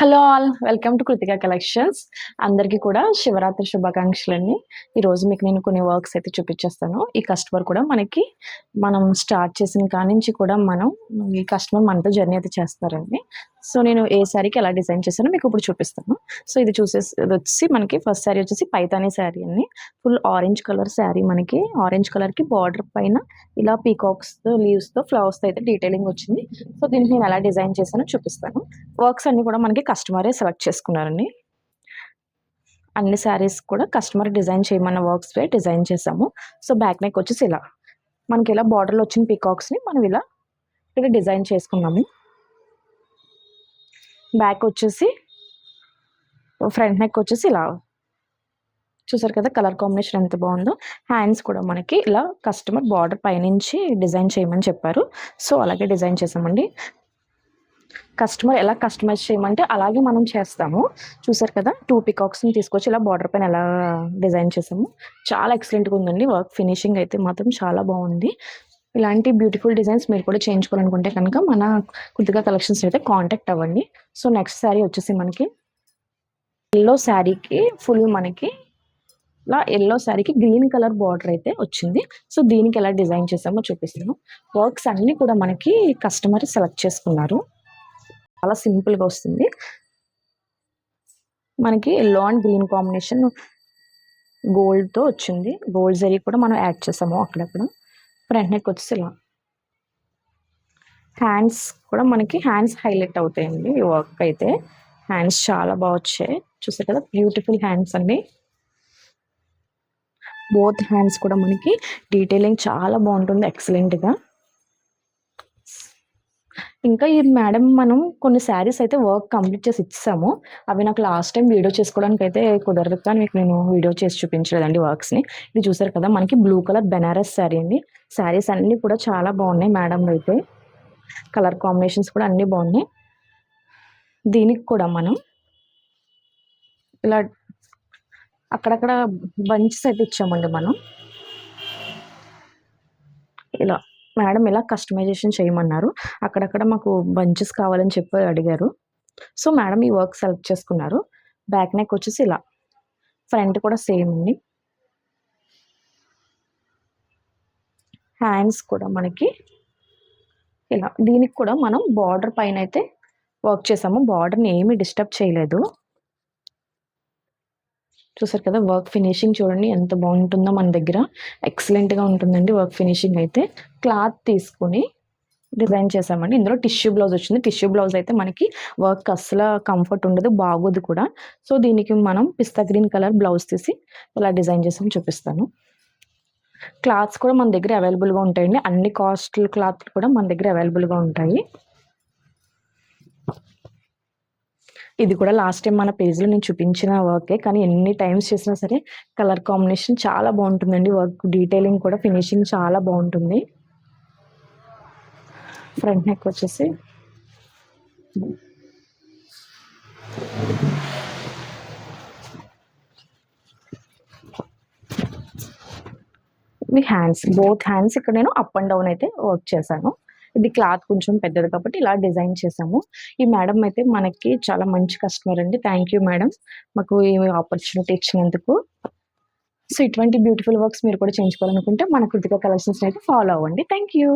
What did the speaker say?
Hello all. Welcome to Krittika collections. అందరికీ కూడా శివరాత్రి శుభాకాంక్షలండి. ఈరోజు మీకు నేను కొన్ని వర్క్స్ అయితే చూపించేస్తాను. ఈ కస్టమర్ కూడా మనం స్టార్ట్ చేసిన కానించి కూడా ఈ కస్టమర్ మనతో జర్నీ అయితే చేస్తారండి. సో, నేను ఏ శారీకి ఎలా డిజైన్ చేశానో మీకు ఇప్పుడు చూపిస్తాను. సో, ఇదొచ్చేసి మనకి ఫస్ట్ శారీ వచ్చేసి పైతానీ శారీ అండి. ఫుల్ ఆరెంజ్ కలర్ శారీ మనకి. ఆరెంజ్ కలర్‌కి బార్డర్ పైన ఇలా పీకాక్స్‌తో, లీవ్స్‌తో, ఫ్లవర్స్‌తో అయితే డీటెయిలింగ్ వచ్చింది. సో, దీనికి నేను ఎలా డిజైన్ చేశానో చూపిస్తాను. వర్క్స్ అన్నీ కూడా మనకి కస్టమరే సెలెక్ట్ చేసుకున్నారండి. అన్ని శారీస్ కూడా కస్టమర్ డిజైన్ చేయమన్న వర్క్స్‌వే డిజైన్ చేశాము. సో, బ్యాక్ నెక్ వచ్చేసి ఇలా. మనకి ఇలా బార్డర్‌లో వచ్చిన పీకాక్స్‌ని మనం ఇలా ఇక్కడ డిజైన్ చేసుకున్నాము. బ్యాక్ వచ్చేసి ఫ్రంట్ నెక్ వచ్చేసి ఇలా. చూసారు కదా కలర్ కాంబినేషన్ ఎంత బాగుందో. హ్యాండ్స్ కూడా మనకి ఇలా కస్టమర్ బార్డర్ పైనుంచి డిజైన్ చేయమని చెప్పారు. సో, అలాగే డిజైన్ చేసామండి. కస్టమర్ ఎలా కస్టమైజ్ చేయమంటే అలాగే మనం చేస్తాము. చూసారు కదా 2 పీకాక్స్‌ని తీసుకొచ్చి ఇలా బార్డర్ పైన ఎలా డిజైన్ చేసాము. చాలా ఎక్సలెంట్‌గా ఉందండి. వర్క్ ఫినిషింగ్ అయితే మాత్రం చాలా బాగుంది. ఇలాంటి బ్యూటిఫుల్ డిజైన్స్ మీరు కూడా చేయించుకోవాలనుకుంటే కనుక మన కృతిక కలెక్షన్స్ అయితే కాంటాక్ట్ అవ్వండి. సో, నెక్స్ట్ శారీ వచ్చేసి మనకి యెల్లో శారీకి ఫుల్ మనకి ఇలా యెల్లో శారీకి గ్రీన్ కలర్ బార్డర్ అయితే వచ్చింది. సో, దీనికి ఎలా డిజైన్ చేసామో చూపిస్తాను. వర్క్స్ అన్నీ కూడా మనకి కస్టమర్ సెలెక్ట్ చేసుకున్నారు. చాలా సింపుల్‌గా వస్తుంది. మనకి యెల్లో అండ్ గ్రీన్ కాంబినేషన్ గోల్డ్‌తో వచ్చింది. గోల్డ్ జరీ కూడా మనం యాడ్ చేసాము అక్కడక్కడ. ఫ్రంట్ నెక్ వచ్చేసి ఇలా. హ్యాండ్స్ కూడా మనకి హ్యాండ్స్ హైలైట్ అవుతాయండి ఈ వర్క్ అయితే. హ్యాండ్స్ చాలా బాగా వచ్చాయి. చూసారు కదా బ్యూటిఫుల్ హ్యాండ్స్ అండి. బోత్ హ్యాండ్స్ కూడా మనకి డీటెయిలింగ్ చాలా బాగుంటుంది ఎక్సలెంట్‌గా. ఇంకా ఈ మేడం మనం కొన్ని శారీస్ అయితే వర్క్ కంప్లీట్ చేసి ఇచ్చేసాము. అవి నాకు లాస్ట్ టైం వీడియో చేసుకోవడానికి అయితే కుదరదు కానీ మీకు నేను వీడియో చేసి చూపించలేదండి వర్క్స్‌ని. ఇది చూసారు కదా మనకి బ్లూ కలర్ బెనారస్ శారీ అండి. శారీస్ అన్నీ కూడా చాలా బాగున్నాయి మేడంవి అయితే. కలర్ కాంబినేషన్స్ కూడా అన్నీ బాగున్నాయి. దీనికి కూడా మనం ఇలా అక్కడక్కడ బంచెస్ అయితే ఇచ్చామండి మనం. ఇలా మేడం ఇలా కస్టమైజేషన్ చేయమన్నారు. అక్కడక్కడ మాకు బంచెస్ కావాలని చెప్పి అడిగారు. సో, మేడం ఈ వర్క్ సెలెక్ట్ చేసుకున్నారు. బ్యాక్ నెక్ వచ్చేసి ఇలా. ఫ్రంట్ కూడా సేమ్ అండి. హ్యాండ్స్ కూడా మనకి ఇలా. దీనికి కూడా మనం బార్డర్ పైన అయితే వర్క్ చేసాము. బార్డర్‌ని ఏమీ డిస్టర్బ్ చేయలేదు. చూసారు కదా వర్క్ ఫినిషింగ్ చూడండి ఎంత బాగుంటుందో మన దగ్గర. ఎక్సలెంట్‌గా ఉంటుందండి వర్క్ ఫినిషింగ్ అయితే. క్లాత్ తీసుకొని డిజైన్ చేసామండి. ఇందులో టిష్యూ బ్లౌజ్ వచ్చింది. టిష్యూ బ్లౌజ్ అయితే మనకి వర్క్ అస్సలు కంఫర్ట్ ఉండదు, బాగోదు కూడా. సో, దీనికి మనం పిస్తా గ్రీన్ కలర్ బ్లౌజ్ తీసి ఇలా డిజైన్ చేసాము చూపిస్తాను. క్లాత్స్ కూడా మన దగ్గర అవైలబుల్‌గా ఉంటాయండి. అన్ని కాస్ట్‌ల క్లాత్లు కూడా మన దగ్గర అవైలబుల్‌గా ఉంటాయి. ఇది కూడా లాస్ట్ టైం మన పేజ్‌లో నేను చూపించిన వర్కే. కానీ ఎన్ని టైమ్స్ చేసినా సరే కలర్ కాంబినేషన్ చాలా బాగుంటుందండి. వర్క్ డీటెయిలింగ్ కూడా ఫినిషింగ్ చాలా బాగుంటుంది. ఫ్రంట్ నెక్ వచ్చేసి బోత్ హ్యాండ్స్ ఇక్కడ నేను అప్ అండ్ డౌన్ అయితే వర్క్ చేశాను. ఇది క్లాత్ కొంచెం పెద్దది కాబట్టి ఇలా డిజైన్ చేసాము. ఈ మేడం అయితే మనకి చాలా మంచి కస్టమర్ అండి. Thank you madam. మాకు ఈ ఆపర్చునిటీ ఇచ్చినందుకు. సో, ఇటువంటి బ్యూటిఫుల్ వర్క్స్ మీరు కూడా చేయించుకోవాలనుకుంటే మన కృతిక కలెక్షన్స్‌ని అయితే ఫాలో అవ్వండి. Thank you.